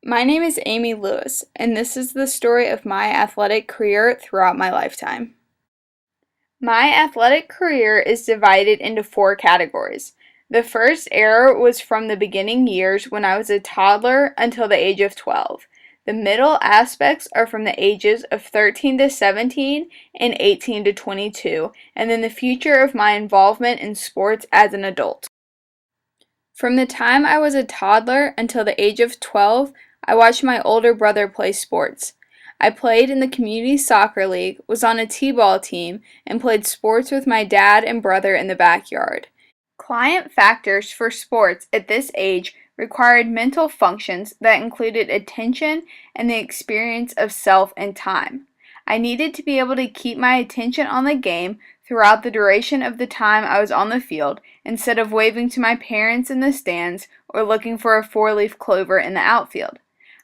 My name is Amy Lewis, and this is the story of my athletic career throughout my lifetime. My athletic career is divided into four categories. The first era was from the beginning years when I was a toddler until the age of 12. The middle aspects are from the ages of 13 to 17 and 18 to 22, and then the future of my involvement in sports as an adult. From the time I was a toddler until the age of 12, I watched my older brother play sports. I played in the community soccer league, was on a t-ball team, and played sports with my dad and brother in the backyard. Client factors for sports at this age required mental functions that included attention and the experience of self and time. I needed to be able to keep my attention on the game throughout the duration of the time I was on the field instead of waving to my parents in the stands or looking for a four-leaf clover in the outfield.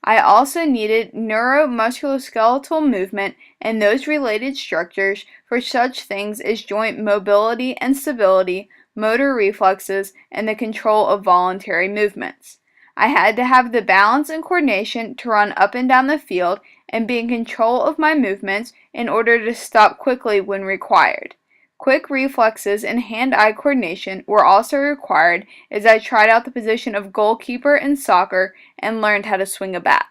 I also needed neuromusculoskeletal movement and those related structures for such things as joint mobility and stability, motor reflexes, and the control of voluntary movements. I had to have the balance and coordination to run up and down the field and be in control of my movements in order to stop quickly when required. Quick reflexes and hand-eye coordination were also required as I tried out the position of goalkeeper in soccer and learned how to swing a bat.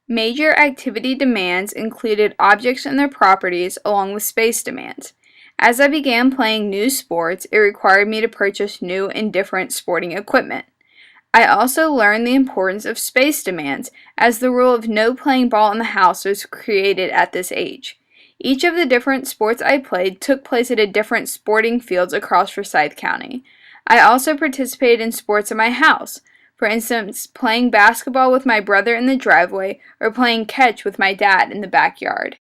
Major activity demands included objects and their properties along with space demands. As I began playing new sports, it required me to purchase new and different sporting equipment. I also learned the importance of space demands, as the rule of no playing ball in the house was created at this age. Each of the different sports I played took place at a different sporting fields across Forsyth County. I also participated in sports at my house, for instance, playing basketball with my brother in the driveway or playing catch with my dad in the backyard.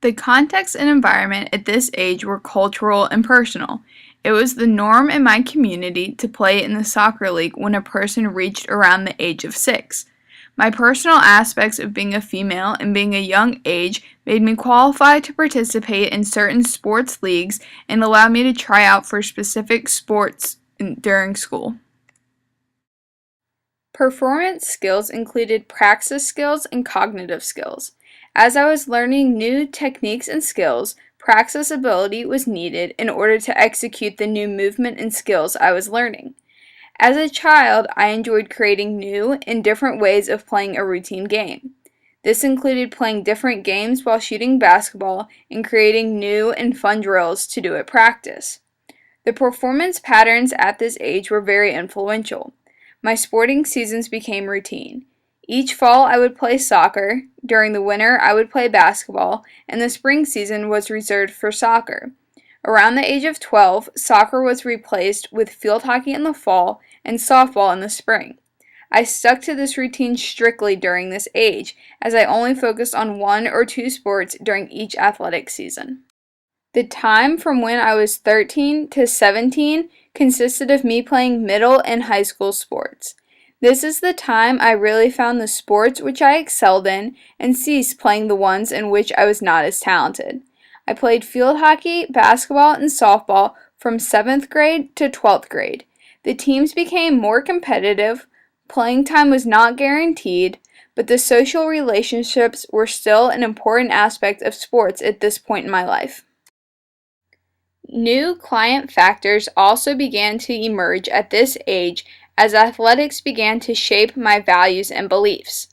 The context and environment at this age were cultural and personal. It was the norm in my community to play in the soccer league when a person reached around the age of 6. My personal aspects of being a female and being a young age made me qualified to participate in certain sports leagues and allowed me to try out for specific sports during school. Performance skills included praxis skills and cognitive skills. As I was learning new techniques and skills, praxis ability was needed in order to execute the new movement and skills I was learning. As a child, I enjoyed creating new and different ways of playing a routine game. This included playing different games while shooting basketball and creating new and fun drills to do at practice. The performance patterns at this age were very influential. My sporting seasons became routine. Each fall I would play soccer, during the winter I would play basketball, and the spring season was reserved for soccer. Around the age of 12, soccer was replaced with field hockey in the fall and softball in the spring. I stuck to this routine strictly during this age, as I only focused on one or two sports during each athletic season. The time from when I was 13 to 17 consisted of me playing middle and high school sports. This is the time I really found the sports which I excelled in and ceased playing the ones in which I was not as talented. I played field hockey, basketball, and softball from 7th grade to 12th grade. The teams became more competitive, playing time was not guaranteed, but the social relationships were still an important aspect of sports at this point in my life. New client factors also began to emerge at this age as athletics began to shape my values and beliefs.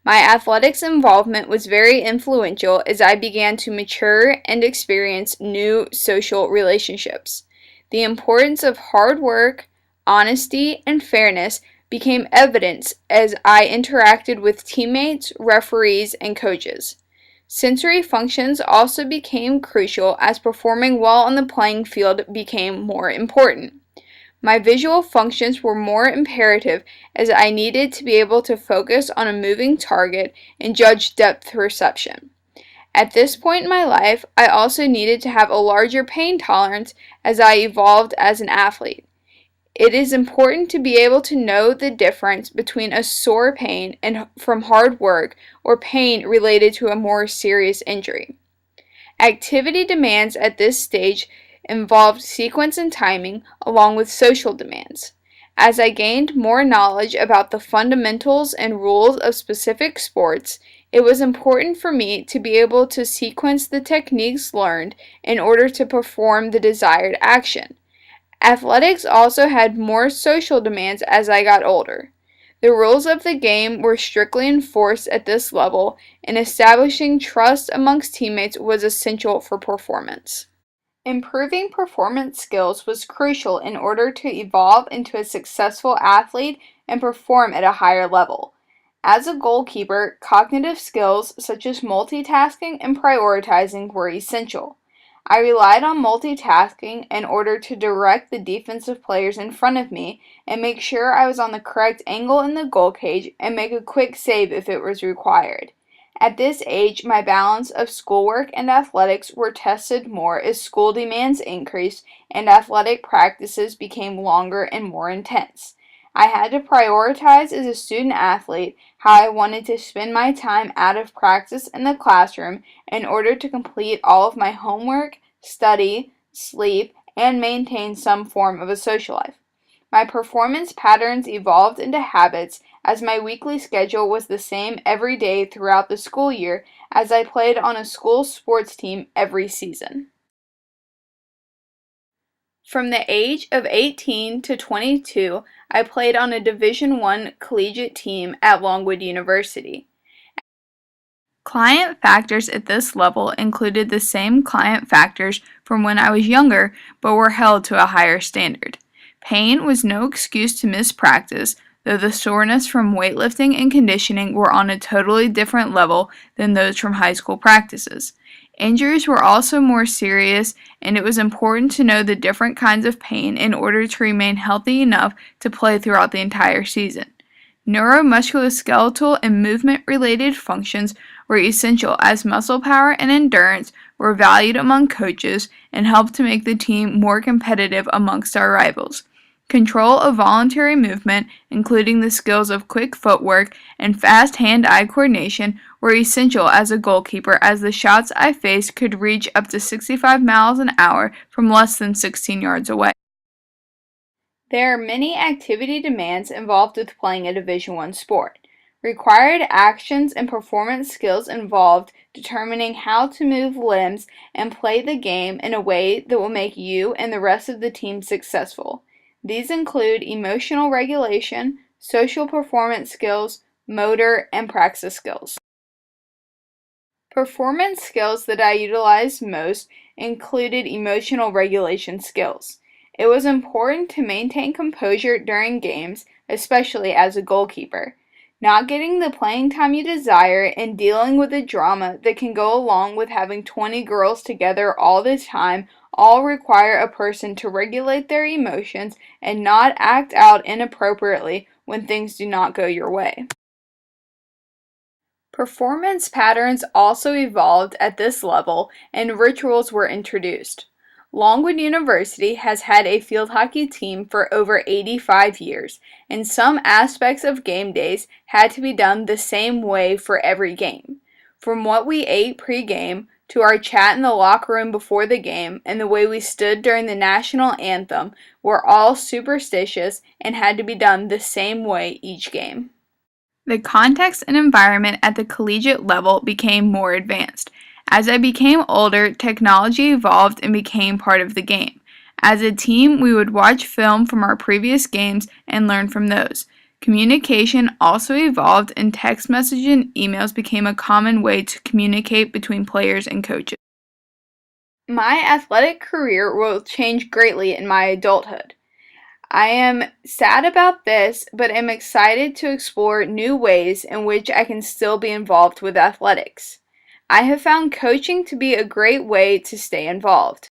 My athletics involvement was very influential as I began to mature and experience new social relationships. The importance of hard work, honesty, and fairness became evident as I interacted with teammates, referees, and coaches. Sensory functions also became crucial as performing well on the playing field became more important. My visual functions were more imperative as I needed to be able to focus on a moving target and judge depth perception. At this point in my life, I also needed to have a larger pain tolerance as I evolved as an athlete. It is important to be able to know the difference between a sore pain and from hard work or pain related to a more serious injury. Activity demands at this stage involved sequence and timing along with social demands. As I gained more knowledge about the fundamentals and rules of specific sports, it was important for me to be able to sequence the techniques learned in order to perform the desired action. Athletics also had more social demands as I got older. The rules of the game were strictly enforced at this level, and establishing trust amongst teammates was essential for performance. Improving performance skills was crucial in order to evolve into a successful athlete and perform at a higher level. As a goalkeeper, cognitive skills such as multitasking and prioritizing were essential. I relied on multitasking in order to direct the defensive players in front of me and make sure I was on the correct angle in the goal cage and make a quick save if it was required. At this age, my balance of schoolwork and athletics were tested more as school demands increased and athletic practices became longer and more intense. I had to prioritize as a student athlete how I wanted to spend my time out of practice in the classroom in order to complete all of my homework, study, sleep, and maintain some form of a social life. My performance patterns evolved into habits as my weekly schedule was the same every day throughout the school year as I played on a school sports team every season. From the age of 18 to 22, I played on a Division I collegiate team at Longwood University. Client factors at this level included the same client factors from when I was younger, but were held to a higher standard. Pain was no excuse to miss practice, though the soreness from weightlifting and conditioning were on a totally different level than those from high school practices. Injuries were also more serious, and it was important to know the different kinds of pain in order to remain healthy enough to play throughout the entire season. Neuromusculoskeletal and movement-related functions were essential as muscle power and endurance were valued among coaches and helped to make the team more competitive amongst our rivals. Control of voluntary movement, including the skills of quick footwork and fast hand-eye coordination, were essential as a goalkeeper as the shots I faced could reach up to 65 miles an hour from less than 16 yards away. There are many activity demands involved with playing a Division I sport. Required actions and performance skills involved determining how to move limbs and play the game in a way that will make you and the rest of the team successful. These include emotional regulation, social performance skills, motor, and praxis skills. Performance skills that I utilized most included emotional regulation skills. It was important to maintain composure during games, especially as a goalkeeper. Not getting the playing time you desire and dealing with the drama that can go along with having 20 girls together all the time all require a person to regulate their emotions and not act out inappropriately when things do not go your way. Performance patterns also evolved at this level and rituals were introduced. Longwood University has had a field hockey team for over 85 years, and some aspects of game days had to be done the same way for every game. From what we ate pre-game, to our chat in the locker room before the game, and the way we stood during the national anthem, were all superstitious and had to be done the same way each game. The context and environment at the collegiate level became more advanced. As I became older, technology evolved and became part of the game. As a team, we would watch film from our previous games and learn from those. Communication also evolved, and text messages and emails became a common way to communicate between players and coaches. My athletic career will change greatly in my adulthood. I am sad about this, but am excited to explore new ways in which I can still be involved with athletics. I have found coaching to be a great way to stay involved.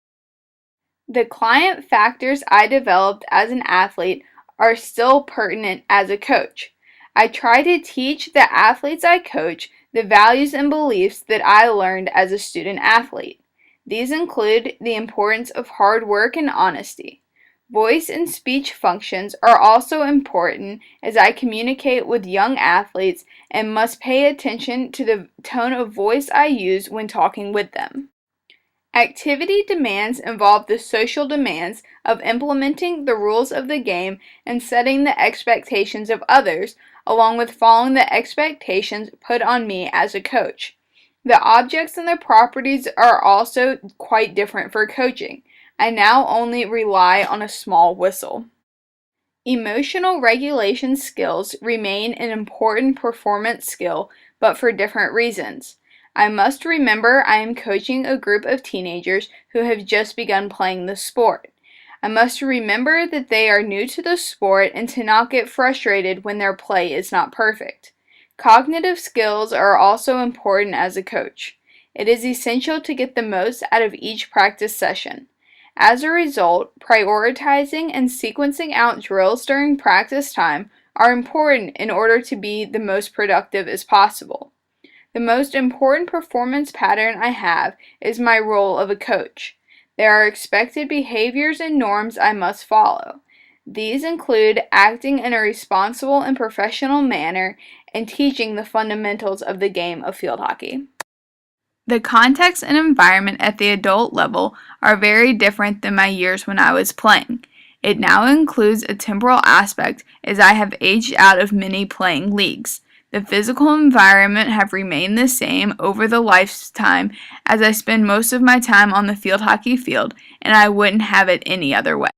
The client factors I developed as an athlete are still pertinent as a coach. I try to teach the athletes I coach the values and beliefs that I learned as a student athlete. These include the importance of hard work and honesty. Voice and speech functions are also important as I communicate with young athletes and must pay attention to the tone of voice I use when talking with them. Activity demands involve the social demands of implementing the rules of the game and setting the expectations of others, along with following the expectations put on me as a coach. The objects and the properties are also quite different for coaching. I now only rely on a small whistle. Emotional regulation skills remain an important performance skill, but for different reasons. I must remember I am coaching a group of teenagers who have just begun playing the sport. I must remember that they are new to the sport and to not get frustrated when their play is not perfect. Cognitive skills are also important as a coach. It is essential to get the most out of each practice session. As a result, prioritizing and sequencing out drills during practice time are important in order to be the most productive as possible. The most important performance pattern I have is my role of a coach. There are expected behaviors and norms I must follow. These include acting in a responsible and professional manner and teaching the fundamentals of the game of field hockey. The context and environment at the adult level are very different than my years when I was playing. It now includes a temporal aspect as I have aged out of many playing leagues. The physical environment have remained the same over the lifetime as I spend most of my time on the field hockey field, and I wouldn't have it any other way.